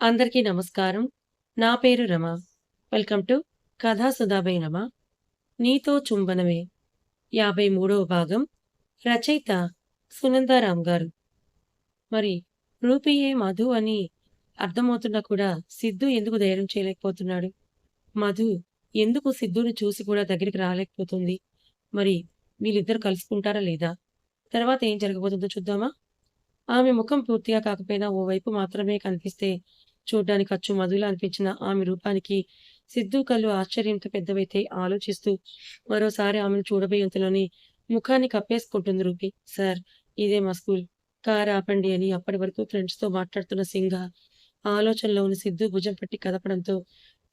అందరికీ నమస్కారం. నా పేరు రమ. వెల్కమ్ టు కథా సుధాబై రమ. 'నీతో చుంబనమే' 53వ భాగం. రచయిత సునందారాం గారు. మరి రూపీయే మధు అని అర్థమవుతున్నా కూడా సిద్ధు ఎందుకు ధైర్యం చేయలేకపోతున్నాడు? మధు ఎందుకు సిద్ధుని చూసి కూడా దగ్గరికి రాలేకపోతుంది? మరి వీళ్ళిద్దరూ కలుసుకుంటారా లేదా? తర్వాత ఏం జరగబోతుందో చూద్దామా? ఆమె ముఖం పూర్తిగా కాకపోయినా ఓ వైపు మాత్రమే కనిపిస్తే చూడ్డానికి అచ్చు మధులా అనిపించిన ఆమె రూపానికి సిద్ధు కళ్ళు ఆశ్చర్యంతో పెద్దవైతే ఆలోచిస్తూ మరోసారి ఆమెను చూడబోయేంతలోనే ముఖాన్ని కప్పేసుకుంటుంది రూపి. సార్, ఇదే మా స్కూల్. కారు ఆపండి అని అప్పటి వరకు ఫ్రెండ్స్తో మాట్లాడుతున్న సింగ ఆలోచనలో ఉన్న సిద్ధు భుజం పట్టి కదపడంతో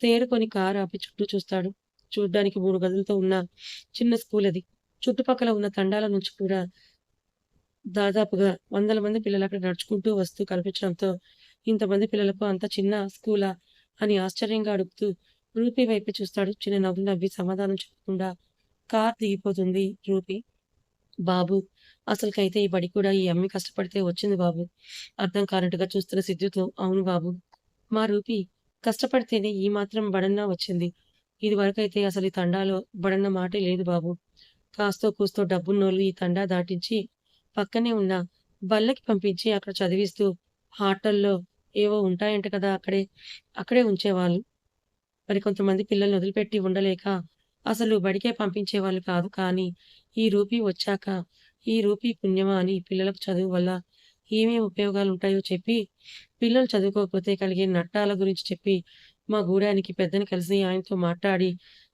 తేరుకొని కారు ఆపి చుట్టూ చూస్తాడు. చూడ్డానికి 3 గదులతో ఉన్న చిన్న స్కూల్ అది. చుట్టుపక్కల ఉన్న తండాల నుంచి కూడా దాదాపుగా వందల మంది పిల్లలు అక్కడ నడుచుకుంటూ వస్తూ కనిపించడంతో, ఇంతమంది పిల్లలకు అంత చిన్న స్కూలా అని ఆశ్చర్యంగా అడుగుతూ రూపీ వైపే చూస్తాడు. చిన్న నవ్వు నవ్వి సమాధానం చెప్పకుండా కార్ దిగిపోతుంది రూపీ. బాబు, అసలుకైతే ఈ బడి కూడా ఈ అమ్మి కష్టపడితే వచ్చింది బాబు. అర్థం కానట్టుగా చూస్తున్న సిద్ధుతో, అవును బాబు. మా రూపీ కష్టపడితేనే ఈ మాత్రం బడన్నా వచ్చింది. ఇదివరకైతే అసలు ఈ తండాలో బడన్న మాటే లేదు బాబు. కాస్తో కూస్తో డబ్బున్నోళ్ళు ఈ తండా దాటించి పక్కనే ఉన్న బళ్ళకి పంపించి అక్కడ చదివిస్తూ హాటల్లో ఏవో ఉంటాయంట కదా, అక్కడే ఉంచేవాళ్ళు. మరి కొంతమంది పిల్లల్ని వదిలిపెట్టి ఉండలేక అసలు బడికే పంపించేవాళ్ళు కాదు. కానీ ఈ రూపీ వచ్చాక ఈ రూపీ పుణ్యమా అని పిల్లలకు చదువు వల్ల ఏమేమి ఉపయోగాలుంటాయో చెప్పి, పిల్లలు చదువుకోకపోతే కలిగే నట్టాల గురించి చెప్పి, మా గూడానికి పెద్దని కలిసి ఆయనతో మాట్లాడి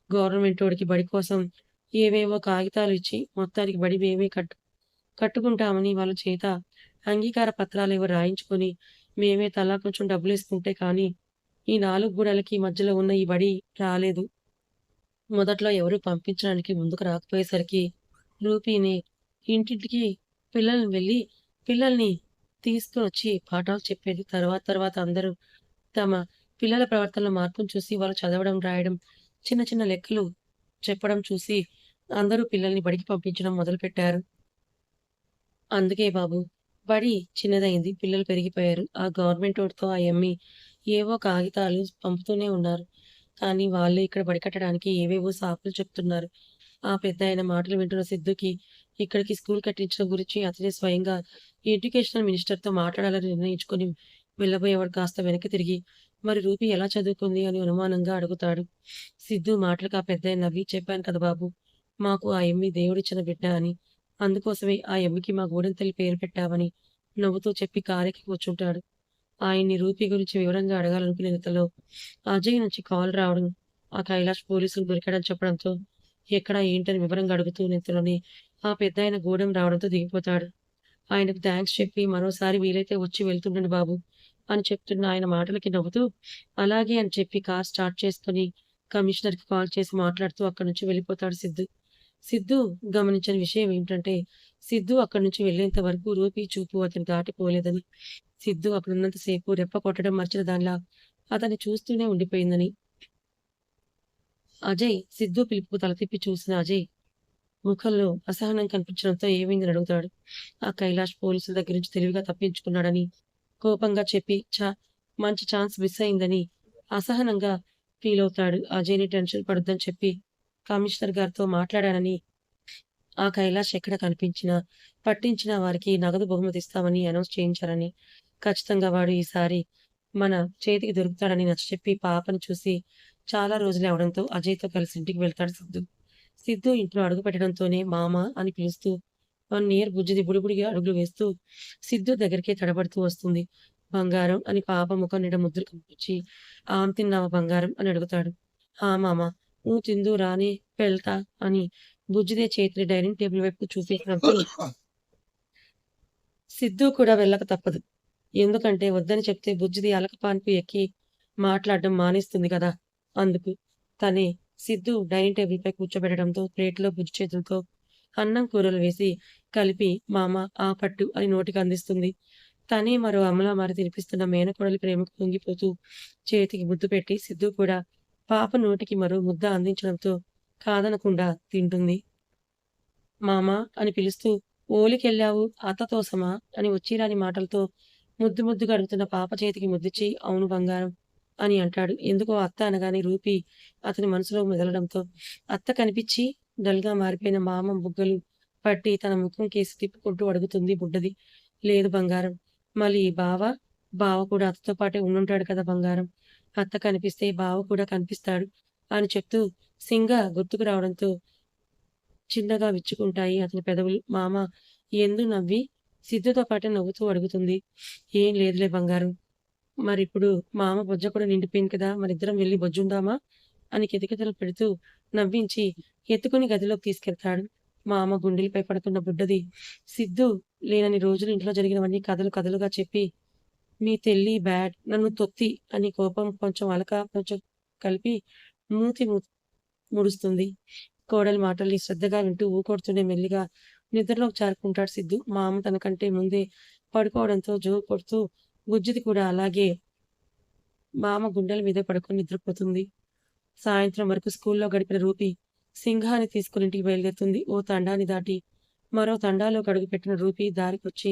గవర్నమెంటోడికి బడి కోసం ఏవేవో కాగితాలు ఇచ్చి మొత్తానికి బడి మేమే కట్టుకుంటామని వాళ్ళ చేత అంగీకార పత్రాలేవో రాయించుకొని, మేమే తలా కొంచెం డబ్బులేసుకుంటే కానీ, ఈ 4 గోడలకి మధ్యలో ఉన్న ఈ బడి రాలేదు. మొదట్లో ఎవరు పంపించడానికి ముందుకు రాకపోయేసరికి, రూపీనే ఇంటింటికి పిల్లల్ని తీసుకొనొచ్చి పాఠాలు చెప్పేది. తర్వాత అందరూ తమ పిల్లల ప్రవర్తనలో మార్పును చూసి, వాళ్ళు చదవడం, రాయడం, చిన్న చిన్న లెక్కలు చెప్పడం చూసి, అందరూ పిల్లల్ని బడికి పంపించడం మొదలుపెట్టారు. అందుకే బాబు. బడి చిన్నదయింది. పిల్లలు పెరిగిపోయారు. ఆ గవర్నమెంటోడితో ఆ యమ్మీ ఏవో కాగితాలు పంపుతూనే ఉన్నారు. కానీ వాళ్ళే ఇక్కడ బడి కట్టడానికి ఏవేవో సాకులు చెప్తున్నారు. ఆ పెద్దాయన మాటలు వింటున్న సిద్ధుకి ఇక్కడికి స్కూల్ కట్టించడం గురించి అతనే స్వయంగా ఎడ్యుకేషనల్ మినిస్టర్‌తో మాట్లాడాలని నిర్ణయించుకొని వెళ్ళబోయేవాడు కాస్త వెనక్కి తిరిగి, మరి రూపీ ఎలా చదువుకుంది అని అనుమానంగా అడుగుతాడు. సిద్ధు మాటలకు ఆ పెద్దాయన నవ్వి, చెప్పాను కదా బాబు! మాకు ఆ యమ్మీ దేవుడిచ్చిన బిడ్డ అని. అందుకోసమే ఆ యమ్మకి మా గూడెం తల్లి పేరు పెట్టామని నవ్వుతూ చెప్పి కారెక్కి కూర్చుంటాడు. ఆయన్ని రూపీ గురించి వివరంగా అడగాలనుకునే ఇంతలో అజయ్ నుంచి కాల్ రావడం, ఆ కైలాష్ పోలీసులు దొరికాడని చెప్పడంతో ఎక్కడ ఏంటని వివరంగా అడుగుతూ ఇంతలోనే ఆ పెద్దాయన గూడెం రావడంతో దిగిపోతాడు. ఆయనకు థాంక్స్ చెప్పి మరోసారి వీలైతే వచ్చి వెళ్తుండండి బాబు అని చెప్తున్న ఆయన మాటలకి నవ్వుతూ అలాగే అని చెప్పి కార్ స్టార్ట్ చేసుకొని కమిషనర్‌కి కాల్ చేసి మాట్లాడుతూ అక్కడి నుంచి వెళ్ళిపోతాడు సిద్ధు. సిద్ధు గమనించిన విషయం ఏమిటంటే, సిద్ధు అక్కడి నుంచి వెళ్ళేంత వరకు రూపీ చూపు అతన్ని దాటిపోలేదని, సిద్ధు అక్కడున్నంత సేపు రెప్ప కొట్టడం మర్చిన దానిలా అతన్ని చూస్తూనే ఉండిపోయిందని. అజయ్ సిద్ధు పిలుపుకు తల తిప్పి చూసిన అజయ్ ముఖంలో అసహనం కనిపించడంతో ఏమైందని అడుగుతాడు. ఆ కైలాష్ పోలీసుల దగ్గర నుంచి తెలివిగా తప్పించుకున్నాడని కోపంగా చెప్పి మంచి ఛాన్స్ మిస్ అయిందని అసహనంగా ఫీలవుతాడు. అజయ్‌ని టెన్షన్ పడొద్దని చెప్పి కమిషనర్ గారితో మాట్లాడానని, ఆ కైలాష్ ఎక్కడ కనిపించినా, పట్టించినా వారికి నగదు బహుమతి ఇస్తామని అనౌన్స్ చేయించారని, ఖచ్చితంగా వాడు ఈసారి మన చేతికి దొరుకుతాడని నచ్చచెప్పి పాపని చూసి చాలా రోజులే అవడంతో అజయ్‌తో కలిసి ఇంటికి వెళ్తాడు సిద్ధు. సిద్ధు ఇంట్లో అడుగుపెట్టడంతోనే మామ అని పిలుస్తూ 1 ఇయర్ బుజ్జిది బుడిబుడిగా అడుగులు వేస్తూ సిద్ధు దగ్గరికే తడబడుతూ వస్తుంది. బంగారం అని పాప ముఖం నిండా ముద్దులు కనిపించి ఆమ్ తిన్నావా బంగారం అని అడుగుతాడు. ఆ మామ, ఊ తిందువు రానే పెళ్తా అని బుజ్జిదే చేతిని డైనింగ్ టేబుల్ వైపు చూపించడంతో సిద్ధు కూడా వెళ్ళక తప్పదు. ఎందుకంటే వద్దని చెప్తే బుజ్జిది అలకపాన్పు ఎక్కి మాట్లాడడం మానేస్తుంది కదా! అందుకు. తనే సిద్ధు డైనింగ్ టేబుల్‌పై కూర్చోబెట్టడంతో ప్లేట్‌లో బుజ్జి చేతులతో అన్నం, కూరలు వేసి కలిపి మామ ఆ పట్టు అని నోటికి అందిస్తుంది. తనే మరో అమ్మలా మారి తినిపిస్తున్న మేనకోడలి ప్రేమకు పొంగిపోతూ చేతికి ముద్దు పెట్టి సిద్ధు కూడా పాప నోటికి మరో ముద్ద అందించడంతో కాదనకుండా తింటుంది. మామ అని పిలుస్తూ ఓలికెళ్ళావు అత్తతోసమా అని వచ్చిరాని మాటలతో ముద్దు ముద్దుగా అడుగుతున్న పాప చేతికి ముద్దిచ్చి, "అవును బంగారం" అని అంటాడు. ఎందుకో అత్త అనగానే రూపి అతని మనసులో మెదలడంతో అత్త కనిపిచ్చి డల్‌గా మారిపోయిన మామ బుగ్గలు పట్టి తన ముఖం కేసి తిప్పుకుంటూ అడుగుతుంది బుడ్డది. "లేదు బంగారం. మళ్ళీ బావ? బావ కూడా అత్తతో పాటే ఉండుంటాడు కదా బంగారం. అత్త కనిపిస్తే బావ కూడా కనిపిస్తాడు" అని చెప్తూ సింగ గుర్తుకు రావడంతో చిన్నగా విచ్చుకుంటాయి అతని పెదవులు. మామ ఎందు నవ్వి సిద్ధుతో పాటే నవ్వుతూ అడుగుతుంది. "ఏం లేదులే బంగారం. మరిప్పుడు మామ బొజ్జ కూడా నిండిపోయింది కదా! మరిద్దరం వెళ్లి బొజ్జుందామా?" అని కితకితలు పెడుతూ నవ్వించి ఎత్తుకుని గదిలోకి తీసుకెళ్తాడు. మామ గుండెలపై పడుకున్న బుడ్డది. సిద్ధు లేనన్ని రోజులు ఇంట్లో జరిగినవన్నీ కథలు కథలుగా చెప్పి, "మీ తెల్లి బ్యాడ్. నన్ను తొత్తి" అని కోపం కొంచెం అలక కొంచెం కలిపి మూతి ముడుస్తుంది. కోడలి మాటల్ని శ్రద్ధగా వింటూ ఊకొడుతూనే మెల్లిగా నిద్రలోకి జారుకుంటాడు సిద్ధు. మా అమ్మ తనకంటే ముందే పడుకోవడంతో జో కొడుతూ బుజ్జిది కూడా అలాగే మామ గుండెల మీదే పడుకొని నిద్రపోతుంది. సాయంత్రం వరకు స్కూల్లో గడిపిన రూపి సింహాన్ని తీసుకుని ఇంటికి బయలుదేరుతుంది. ఓ తండాని దాటి మరో తండాలోకి అడుగుపెట్టిన రూపి దారికొచ్చి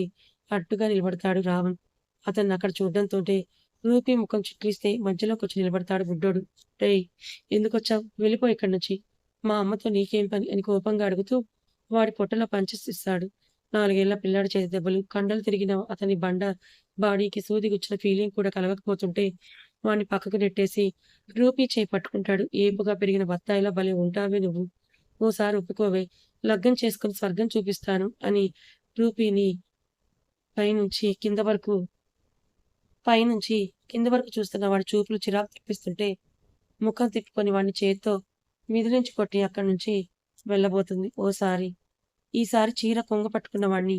అడ్డుగా నిలబడతాడు రావణ్. అతన్నక్కడ చూడ్డంతోటే రూపి ముఖం చిట్లిస్తే మధ్యలోకొచ్చి నిలబడతాడు బుడ్డోడు. "రేయ్! ఎందుకొచ్చావు? వెళ్ళిపో ఇక్కడి నుంచి. మా అమ్మతో నీకేం పని" అని కోపంగా అడుగుతూ వాడి పొట్టలో పంచెస్ ఇస్తాడు. 4 ఏళ్ల పిల్లాడి చేతి దెబ్బలు, కండలు తిరిగిన అతని బండ బాడీకి సూది గుచ్చిన ఫీలింగ్ కూడా కలగకపోతుంటే వాడిని పక్కకు నెట్టేసి రూపీ చేయి పట్టుకుంటాడు. ఏపుగా పెరిగిన బత్తాయిలా భలే ఉంటావే నువ్వు. ఓసారి ఒప్పుకోవే. లగ్గం చేసుకొని స్వర్గం చూపిస్తాను అని రూపీని పైనుంచి కింద వరకు పైనుంచి కింద వరకు చూస్తున్న వాడి చూపులు చిరాకు తెప్పిస్తుంటే ముఖం తిప్పుకొని వాడిని చేత్తో మిదిలించి కొట్టి అక్కడి నుంచి వెళ్ళబోతుంది. ఈసారి చీర కొంగ పట్టుకున్న వాడిని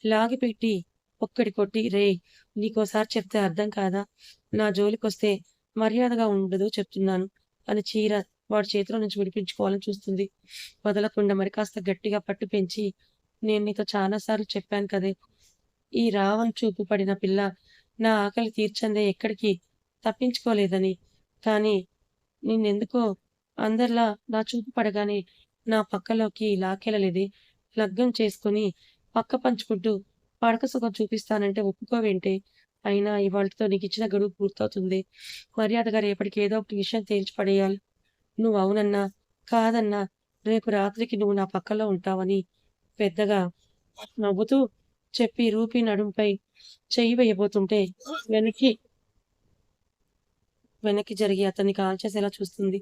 లాగిపెట్టి ఒక్కటి కొట్టి, "రేయ్! నీకోసారి చెప్తే అర్థం కాదా? నా జోలికొస్తే మర్యాదగా ఉండదు చెప్తున్నాను" అని చీర వాడి చేతిలో నుంచి విడిపించుకోవాలని చూస్తుంది. వదలకుండా మరికాస్త గట్టిగా పట్టు పెంచి, "నేను నీతో చాలా సార్లు చెప్పాను కదే! ఈ రావణ్ చూపు పడిన పిల్ల నా ఆకలి తీర్చందే ఎక్కడికి తప్పించుకోలేదని. కానీ నిన్నెందుకో అందరిలా నా చూపు పడగానే నా పక్కలోకి లాక్కెళ్ళలేదే. లగ్గం చేసుకొని పక్క పంచుకుంటూ పడక సుఖం చూపిస్తానంటే ఒప్పుకోవేంటే? అయినా ఇవాల్టితో నీకిచ్చిన గడువు పూర్తవుతుంది. మర్యాదగా రేపటికి ఏదో ఒకటి విషయం తేల్చి పడేయాలి. నువ్వు అవునన్నా, కాదన్నా రేపు రాత్రికి నువ్వు నా పక్కలో ఉంటావని" పెద్దగా నవ్వుతూ చెప్పి రూపీ నడుంపై చెయ్యి వేయబోతుంటే వెనక్కి వెనక్కి జరిగి అతన్ని కాల్చేసేలా చూస్తుంది.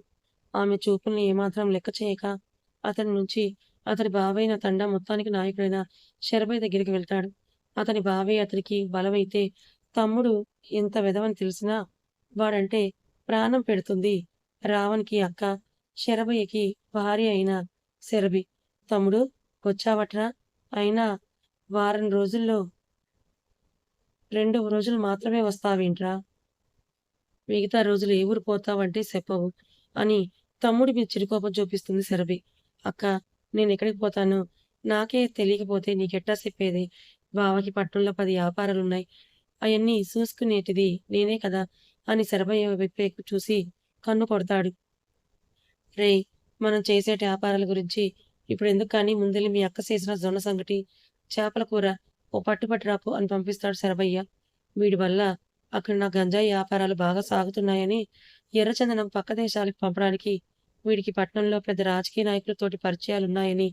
ఆమె చూపుల్ని ఏమాత్రం లెక్క చేయక అతని నుంచి అతని బావైన తండా మొత్తానికి నాయకుడైన శరభయ్య దగ్గరికి వెళ్తాడు. అతని బావే అతనికి బలమైతే తమ్ముడు ఎంత వెధవని తెలిసినా వాడంటే ప్రాణం పెడుతుంది రావణ్‌కి అక్క, శరభయ్యకి భార్య అయిన శరభి. "తమ్ముడు వచ్చావట్రా? అయినా వారం రోజుల్లో 2 రోజులు మాత్రమే వస్తావేంట్రా? మిగతా రోజులు ఏ ఊరు పోతావంటే చెప్పవు" అని తమ్ముడి మీద చిరుకోపం చూపిస్తుంది శరభి. "అక్కా! నేనెక్కడికి పోతానో నాకే తెలియకపోతే నీకెట్టా చెప్పేది? బావకి పట్నంలో 10 యాపారాలున్నాయి. అయన్నీ చూసుకునేటిది నేనే కదా" అని శరభయ్య వైపేకు చూసి కన్ను కొడతాడు. "రేయ్! మనం చేసేటి యాపారాల గురించి ఇప్పుడెందుకు కానీ ముందెళ్ళి మీ అక్క చేసిన జొన్న సంగటి, చేపల కూర ఓ పట్టు పట్టిరాపో" అని పంపిస్తాడు శరభయ్య. వీడి వల్ల అక్కడ నా గంజాయి యాపారాలు బాగా సాగుతున్నాయని ఎర్రచందనం పక్క దేశాలకు పంపడానికి వీడికి పట్నంలో పెద్ద రాజకీయ నాయకులతోటి పరిచయాలున్నాయని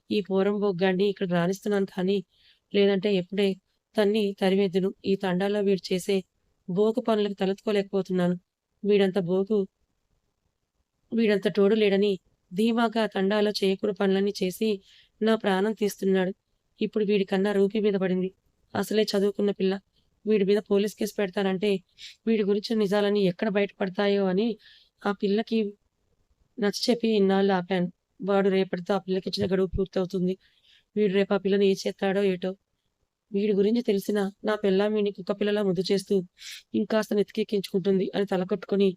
ఈ పోరంబోగ్గాడిని ఇక్కడ రానిస్తున్నాను కానీ లేదంటే ఎప్పుడే తన్ని తరిమెద్దును. ఈ తండాలో వీడు చేసే బోకు పనులకు తలెత్తుకోలేకపోతున్నాను. వీడంత బోకు వీడంత తోడు లేడని ధీమాగా ఆ తండాలో చేయకూడని పనులన్నీ చేసి నా ప్రాణం తీస్తున్నాడు. ఇప్పుడు వీడి కన్నా రూపీ మీద పడింది. అసలే చదువుకున్న పిల్ల. వీడి మీద పోలీస్ కేసు పెడతానంటే వీడి గురించిన నిజాలన్నీ ఎక్కడ బయటపడతాయో అని ఆ పిల్లకి నచ్చచెప్పి ఇన్నాళ్ళు ఆపాను. వాడు రేపటితో ఆ పిల్లకిచ్చిన గడువు పూర్తవుతుంది. వీడు రేపు ఆ పిల్లని ఏం చేత్తాడో ఏటో! వీడి గురించి తెలిసినా నా పెళ్ళాం వీడిని కుక్కపిల్లలా ముద్దు చేస్తూ ఇంకాస్త నెత్తికెక్కించుకుంటుంది అని తలకొట్టుకొని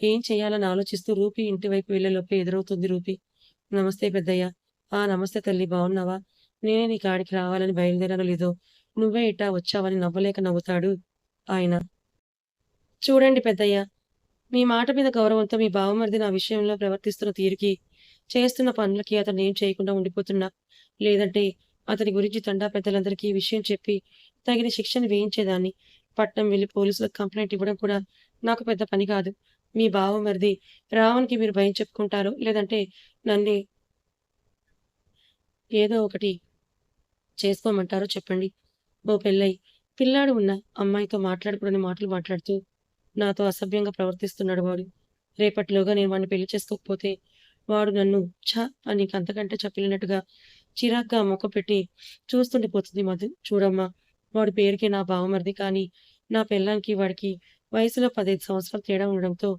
ఏం చేయాలని ఆలోచిస్తూ రూపీ ఇంటి వైపు వెళ్ళేలోపే ఎదురవుతుంది రూపీ. "నమస్తే పెద్దయ్య." "ఆ! నమస్తే తల్లి బావున్నావా? నేనే నీ కాడికి రావాలని బయలుదేరానో లేదో నువ్వే ఇట్టా వచ్చావని" నవ్వలేక నవ్వుతాడు ఆయన. "చూడండి పెద్దయ్య, మీ మాట మీద గౌరవంతో మీ బావమరిది నా విషయంలో ప్రవర్తిస్తున్న తీరుకి, చేస్తున్న పనులకి అతన్నేం చేయకుండా ఉండిపోతున్నా. లేదంటే అతని గురించి తండా పెద్దలందరికీ ఈ విషయం చెప్పి తగిన శిక్షను వేయించేదాన్ని. పట్నం వెళ్లి పోలీసులకు కంప్లెయింట్ ఇవ్వడం కూడా నాకు పెద్ద పని కాదు. మీ బావమరిది రావణ్‌కి మీరు భయం చెప్పుకుంటారో, లేదంటే నన్నే ఏదో ఒకటి చేసుకోమంటారో చెప్పండి. ఓ పెళ్ళై పిల్లాడు ఉన్న అమ్మాయితో మాట్లాడకూడని మాటలు మాట్లాడుతూ నాతో అసభ్యంగా ప్రవర్తిస్తున్నాడు వాడు. రేపటిలోగా నేను వాడిని పెళ్లి చేసుకోకపోతే వాడు నన్ను అని అంతకంటే చెప్పలేనట్టుగా చిరాగ్గా మొక్క పెట్టి చూస్తుండిపోతుంది మధు. చూడమ్మా, వాడి పేరుకి నా బావమరిది, కానీ నా పెళ్ళానికి వాడికి వయసులో 15 సంవత్సరాలు తేడా ఉండడంతో,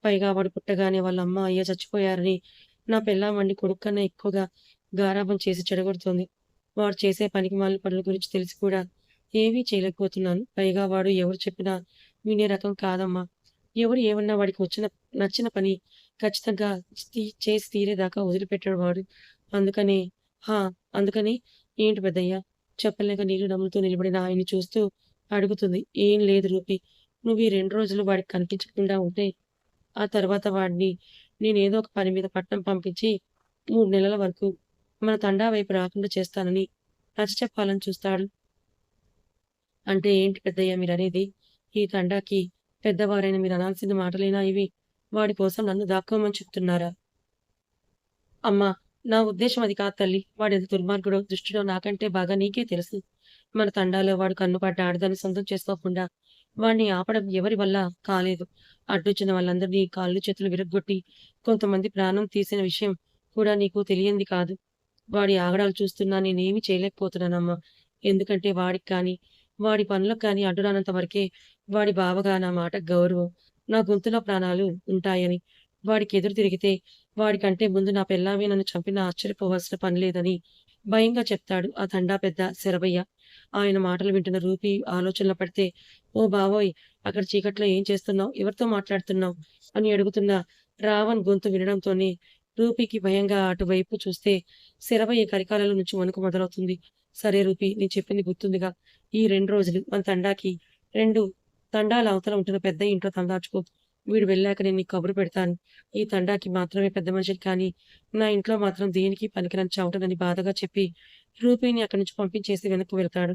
పైగా వాడు పుట్టగానే వాళ్ళ అమ్మ, అయ్య చచ్చిపోయారని నా పెళ్ళాం వాడిని కొడుకు కన్నా ఎక్కువగా గారాబం చేసి చెడగొడుతోంది. వాడు చేసే పనికిమాలిన పనుల గురించి తెలిసి కూడా ఏమీ చేయలేకపోతున్నాను. పైగా వాడు ఎవరు చెప్పినా వినే రకం కాదమ్మా. ఎవరు ఏమన్నా వాడికి నచ్చిన పని ఖచ్చితంగా చేసి తీరేదాకా వదిలిపెట్టడు వాడు. అందుకనే హా! అందుకని ఏంటి పెద్దయ్యా? చెప్పలేక నీళ్లు నములుతూ నిలబడిన ఆయన్ని చూస్తూ అడుగుతుంది. ఏం లేదు రూపీ. నువ్వు ఈ 2 రోజులు వాడికి కనిపించకుండా ఉంటే, ఆ తర్వాత వాడిని నేనేదో ఒక పని మీద పట్నం పంపించి 3 నెలల వరకు మన తండా వైపు రాకుండా చేస్తానని నచ్చచెప్పాలని చూస్తాడు. అంటే ఏంటి పెద్దయ్య మీరనేది? ఈ తండాకి పెద్దవారైన మీరు అనాల్సిన మాటలేనా ఇవి? వాడి కోసం నన్ను దాక్కోమని చెప్తున్నారా? అమ్మా! నా ఉద్దేశ్యం అది కాదు తల్లి. వాడెంత దుర్మార్గుడో, దుష్టుడో నాకంటే బాగా నీకే తెలుసు. మన తండాలో వాడు కన్నుపడ్డ ఆడదాన్ని సొంతం చేసుకోకుండా వాడిని ఆపడం ఎవరి వల్ల కాలేదు. అడ్డొచ్చిన వాళ్ళందరినీ కాళ్ళు చేతులు విరగ్గొట్టి కొంతమంది ప్రాణం తీసిన విషయం కూడా నీకు తెలియంది కాదు. వాడి ఆగడాలు చూస్తున్నా నేనేమీ చేయలేకపోతున్నానమ్మా. ఎందుకంటే వాడికి కానీ, వాడి పనులకు కానీ అడ్డురానంత వరకే వాడి బావగా నా మాటకు గౌరవం, నా గొంతులో ప్రాణాలు ఉంటాయని. వాడికెదురు తిరిగితే వాడికంటే ముందు నా పెళ్ళామే నన్ను చంపినా ఆశ్చర్యపోవాల్సిన పని లేదని భయంగా చెప్తాడు ఆ తండా పెద్ద శరభయ్య. ఆయన మాటలు వింటున్న రూపి ఆలోచనలో పడితే, "ఓ బావోయ్! అక్కడ చీకట్లో ఏం చేస్తున్నావు? ఎవరితో మాట్లాడుతున్నావు?" అని అడుగుతున్న రావణ్ గొంతు వినడంతోనే రూపీకి భయంగా అటువైపు చూస్తే శరభయ్య కరికాలలో నుంచి వణుకు మొదలవుతుంది. "సరే రూపీ, నేను చెప్పింది గుర్తుందిగా. ఈ 2 రోజులు మన తండాకి 2 తండాల అవతల ఉంటున్న పెద్ద ఇంట్లో తలదాచుకో. వీడు వెళ్ళాక నేను నీకు కబురు పెడతాను. ఈ తండాకి మాత్రమే పెద్ద మనిషిని, కానీ నా ఇంట్లో మాత్రం దేనికి పనికిరాని చవటనని" బాధగా చెప్పి రూపీని అక్కడి నుంచి పంపించేసి వెనక్కి వెళ్తాడు.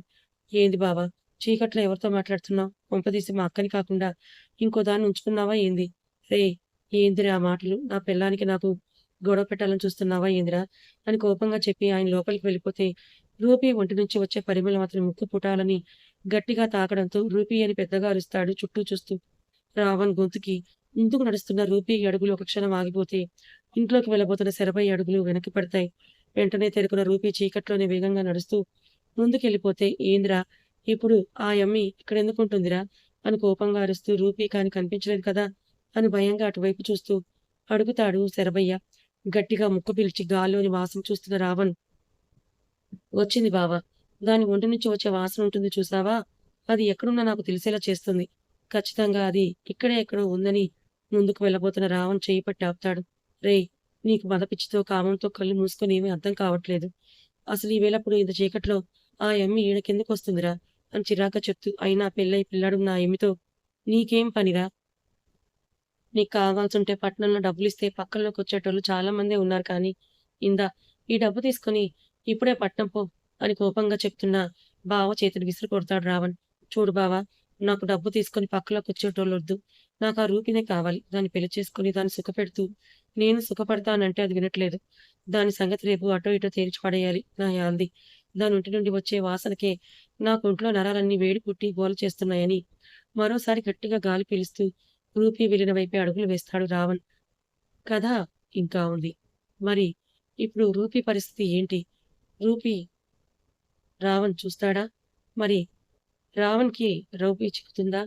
"ఏంది బావా, చీకట్లో ఎవరితో మాట్లాడుతున్నావు? కొంపదీసి మా అక్కని కాకుండా ఇంకో దాన్ని ఉంచుకున్నావా ఏంది? రేయ్! ఏందిరా ఆ మాటలు? నా పెళ్ళానికి నాకు గొడవ పెట్టాలని చూస్తున్నావా ఏందిరా?" అని కోపంగా చెప్పి ఆయన లోపలికి వెళ్ళిపోతే, రూపీ ఒంటి నుంచి వచ్చే పరిమళం అతని ముక్కు పుటాలని గట్టిగా తాకడంతో రూపీ అని పెద్దగా అరుస్తాడు చుట్టూ చూస్తూ. రావణ్ గొంతుకి ముందుకు నడుస్తున్న రూపీ అడుగులు ఒక క్షణం ఆగిపోతే, ఇంట్లోకి వెళ్ళబోతున్న శరభయ్య అడుగులు వెనక్కి పడతాయి. వెంటనే తెరుకున్న రూపీ చీకట్లోనే వేగంగా నడుస్తూ ముందుకెళ్ళిపోతే, "ఏందిరా! ఇప్పుడు ఆ యమ్మి ఇక్కడెందుకుంటుందిరా?" అని కోపంగా అరుస్తూ, "రూపీ కాని కనిపించలేదు కదా!" అని భయంగా అటువైపు చూస్తూ అడుగుతాడు శరభయ్య. గట్టిగా ముక్కు పీల్చి గాల్లోని వాసన చూస్తున్న రావణ్, "వచ్చింది బావ. దాని ఒంటి నుంచి వచ్చే వాసన ఉంటుంది చూసావా? అది ఎక్కడున్నా నాకు తెలిసేలా చేస్తుంది. ఖచ్చితంగా అది ఇక్కడే ఎక్కడో ఉందని." ముందుకు వెళ్ళబోతున్న రావణ్ చెయ్యి పట్టి ఆపుతాడు. "రేయ్! నీకు మదపిచ్చితో, కామంతో కళ్ళు మూసుకొని ఏమీ అర్థం కావట్లేదు. అసలు ఈ వేళప్పుడు ఇంత చీకట్లో ఆ యమ్మి ఈడకెందుకొస్తుందిరా?" అని చిరాగ్గా చెప్తూ, "అయినా పెళ్ళై పిల్లాడున్న ఆ యమ్మితో నీకేం పనిరా? నీకు కావాల్సుంటే పట్నంలో డబ్బులిస్తే పక్కలోకొచ్చేటోళ్ళు చాలా మందే ఉన్నారు, కానీ ఇందా ఈ డబ్బు తీసుకొని ఇప్పుడే పట్నం పో" అని కోపంగా చెప్తున్న బావ చేతిని విసిరి కొడతాడు రావణ్. "చూడు బావ, నాకు డబ్బు తీసుకొని పక్కలోకొచ్చేటోళ్ళొద్దు. నాకు ఆ రూపినే కావాలి. దాన్ని పెళ్లి చేసుకొని దాన్ని సుఖపెడుతూ నేను సుఖపడతానంటే అది వినట్లేదు. దాని సంగతి రేపు అటో ఇటో తేల్చి పడేయాలి నా యాంది. దాని ఒంటి నుండి వచ్చే వాసనకే నాకొంట్లో నరాలన్నీ వేడి పుట్టి గోల చేస్తున్నాయని" మరోసారి గట్టిగా గాలి పీలుస్తూ రూపీ వెళ్ళిన వైపే అడుగులు వేస్తాడు రావణ్. కథ ఇంకా ఉంది. మరి ఇప్పుడు రూపీ పరిస్థితి ఏంటి? రూపీ రావణ్ చూస్తాడా? మరి రావణ్‌కి రూపీ చిక్కుతుందా?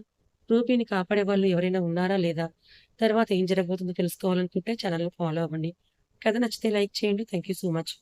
రూపీని కాపాడేవాళ్ళు ఎవరైనా ఉన్నారా లేదా? తర్వాత ఏం జరగబోతుందో తెలుసుకోవాలనుకుంటే ఛానెల్‌ని ఫాలో అవ్వండి. కథ నచ్చితే లైక్ చేయండి. Thank you so much.